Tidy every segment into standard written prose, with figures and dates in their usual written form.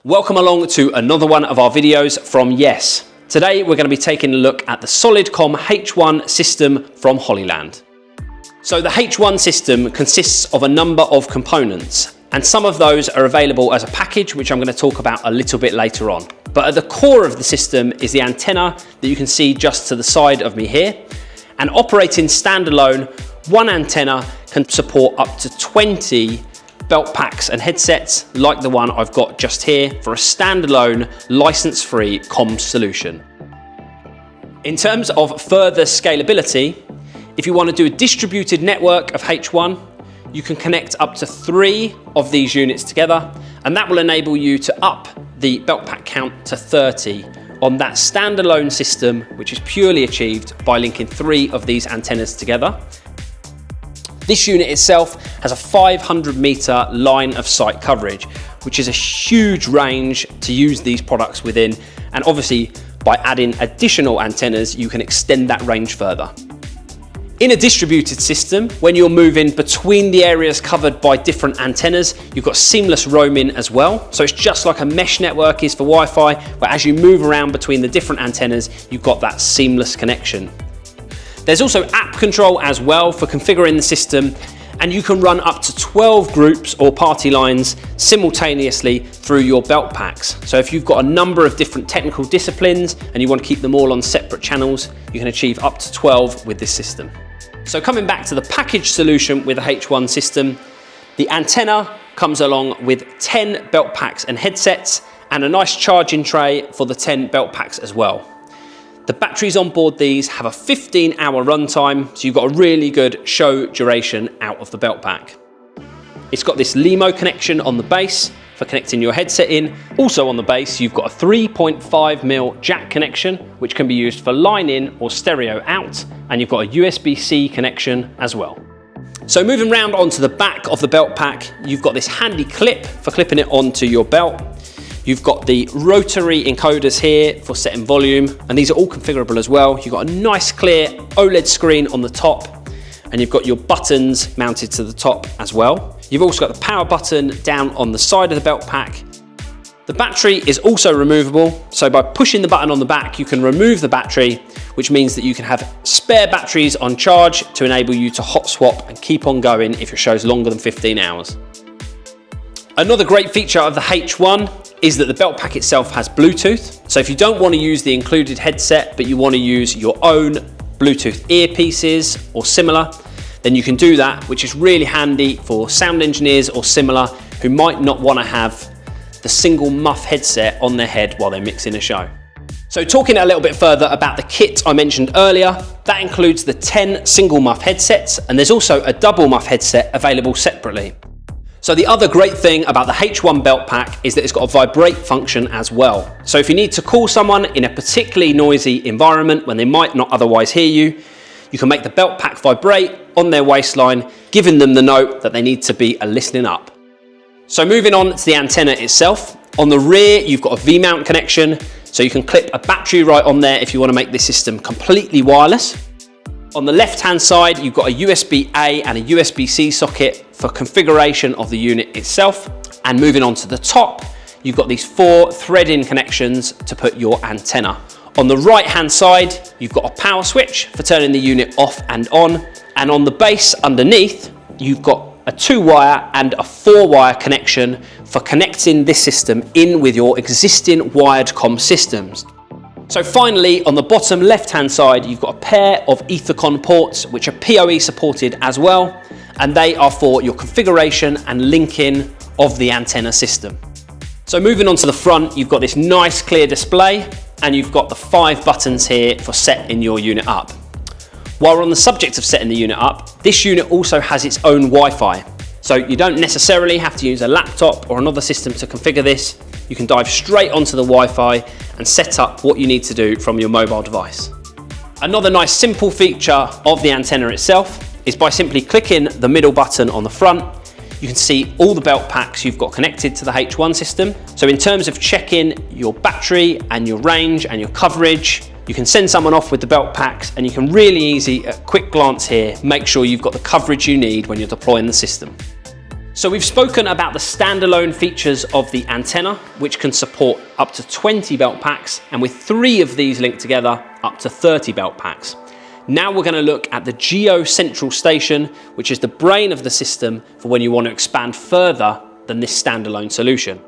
Welcome along to another one of our videos from Yes. Today we're going to be taking a look at the Solidcom H1 system from Hollyland. So the H1 system consists of a number of components, and some of those are available as a package, which I'm going to talk about a little bit later on. But at the core of the system is the antenna that you can see just to the side of me here. And operating standalone, one antenna can support up to 20 belt packs and headsets like the one I've got just here for a standalone license-free comms solution. In terms of further scalability, if you want to do a distributed network of H1, you can connect up to 3 of these units together, and that will enable you to up the belt pack count to 30 on that standalone system, which is purely achieved by linking 3 of these antennas together. This unit itself has a 500-meter line of sight coverage, which is a huge range to use these products within, and obviously by adding additional antennas you can extend that range further. In a distributed system, when you're moving between the areas covered by different antennas, you've got seamless roaming as well. So it's just like a mesh network is for Wi-Fi, where as you move around between the different antennas, you've got that seamless connection. There's also app control as well for configuring the system, and you can run up to 12 groups or party lines simultaneously through your belt packs. So if you've got a number of different technical disciplines and you want to keep them all on separate channels, you can achieve up to 12 with this system. So coming back to the package solution with the H1 system, the antenna comes along with 10 belt packs and headsets and a nice charging tray for the 10 belt packs as well. The batteries on board these have a 15-hour runtime, so you've got a really good show duration out of the belt pack. It's got this LEMO connection on the base for connecting your headset in. Also on the base, you've got a 3.5mm jack connection, which can be used for line in or stereo out, and you've got a USB-C connection as well. So moving round onto the back of the belt pack, you've got this handy clip for clipping it onto your belt. You've got the rotary encoders here for setting volume, and these are all configurable as well. You've got a nice clear OLED screen on the top, and you've got your buttons mounted to the top as well. You've also got the power button down on the side of the belt pack. The battery is also removable, so by pushing the button on the back, you can remove the battery, which means that you can have spare batteries on charge to enable you to hot swap and keep on going if your show's longer than 15 hours. Another great feature of the H1 is that the belt pack itself has Bluetooth. So if you don't want to use the included headset, but you want to use your own Bluetooth earpieces or similar, then you can do that, which is really handy for sound engineers or similar who might not want to have the single muff headset on their head while they're mixing a show. So talking a little bit further about the kit I mentioned earlier, that includes the 10 single muff headsets, and there's also a double muff headset available separately. So the other great thing about the H1 belt pack is that it's got a vibrate function as well. So if you need to call someone in a particularly noisy environment when they might not otherwise hear you, you can make the belt pack vibrate on their waistline, giving them the note that they need to be listening up. So moving on to the antenna itself, on the rear you've got a V-mount connection, so you can clip a battery right on there if you want to make this system completely wireless. On the left-hand side, you've got a USB-A and a USB-C socket for configuration of the unit itself. And moving on to the top, you've got these 4 thread-in connections to put your antenna. On the right-hand side, you've got a power switch for turning the unit off and on. And on the base underneath, you've got a 2-wire and a 4-wire connection for connecting this system in with your existing wired comm systems. So finally, on the bottom left-hand side, you've got a pair of Intercom ports, which are PoE supported as well, and they are for your configuration and linking of the antenna system. So moving on to the front, you've got this nice clear display, and you've got the 5 buttons here for setting your unit up. While we're on the subject of setting the unit up, this unit also has its own Wi-Fi. So you don't necessarily have to use a laptop or another system to configure this. You can dive straight onto the Wi-Fi and set up what you need to do from your mobile device. Another nice simple feature of the antenna itself is by simply clicking the middle button on the front, you can see all the belt packs you've got connected to the H1 system. So in terms of checking your battery and your range and your coverage, you can send someone off with the belt packs, and you can really easy, at a quick glance here, make sure you've got the coverage you need when you're deploying the system. So we've spoken about the standalone features of the antenna, which can support up to 20 belt packs, and with 3 of these linked together, up to 30 belt packs. Now we're going to look at the Geo Central Station, which is the brain of the system for when you want to expand further than this standalone solution.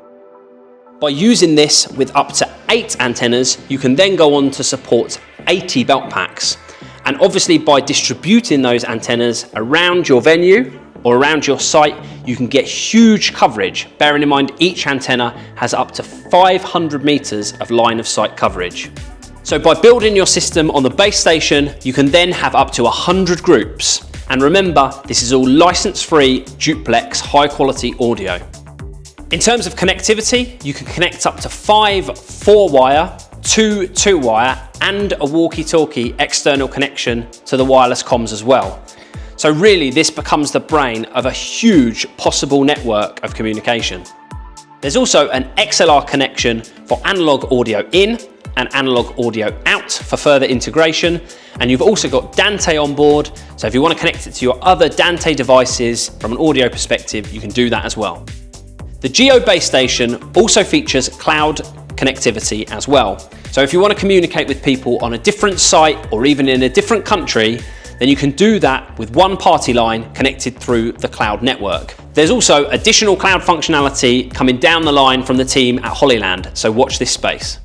By using this with up to 8 antennas, you can then go on to support 80 belt packs. And obviously by distributing those antennas around your venue or around your site, you can get huge coverage, bearing in mind each antenna has up to 500 meters of line of sight coverage. So by building your system on the base station, you can then have up to 100 groups. And remember, this is all license-free, duplex, high-quality audio. In terms of connectivity, you can connect up to 5 4-wire, 2 2-wire, and a walkie-talkie external connection to the wireless comms as well. So really, this becomes the brain of a huge possible network of communication. There's also an XLR connection for analog audio in and analog audio out for further integration. And you've also got Dante on board. So if you want to connect it to your other Dante devices from an audio perspective, you can do that as well. The Geo base station also features cloud connectivity as well. So if you want to communicate with people on a different site or even in a different country, then you can do that with one party line connected through the cloud network. There's also additional cloud functionality coming down the line from the team at Hollyland, so watch this space.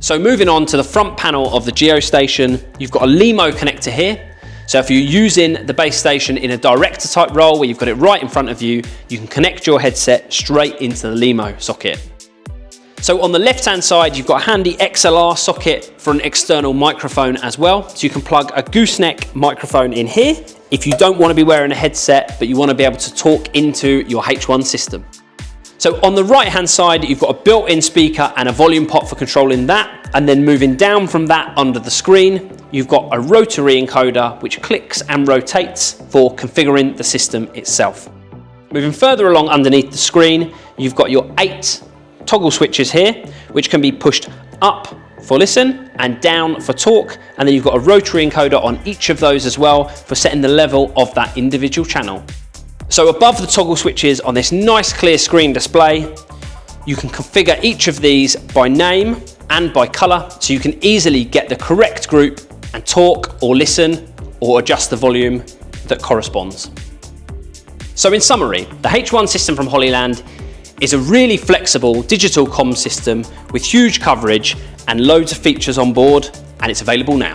So moving on to the front panel of the Geo station, you've got a LEMO connector here. So if you're using the base station in a director type role where you've got it right in front of you, you can connect your headset straight into the LEMO socket. So on the left-hand side, you've got a handy XLR socket for an external microphone as well. So you can plug a gooseneck microphone in here if you don't want to be wearing a headset, but you want to be able to talk into your H1 system. So on the right-hand side, you've got a built-in speaker and a volume pot for controlling that. And then moving down from that under the screen, you've got a rotary encoder, which clicks and rotates for configuring the system itself. Moving further along underneath the screen, you've got your 8 toggle switches here, which can be pushed up for listen and down for talk. And then you've got a rotary encoder on each of those as well for setting the level of that individual channel. So above the toggle switches on this nice clear screen display, you can configure each of these by name and by color, so you can easily get the correct group and talk or listen or adjust the volume that corresponds. So in summary, the H1 system from Hollyland is a really flexible digital comm system with huge coverage and loads of features on board, and it's available now.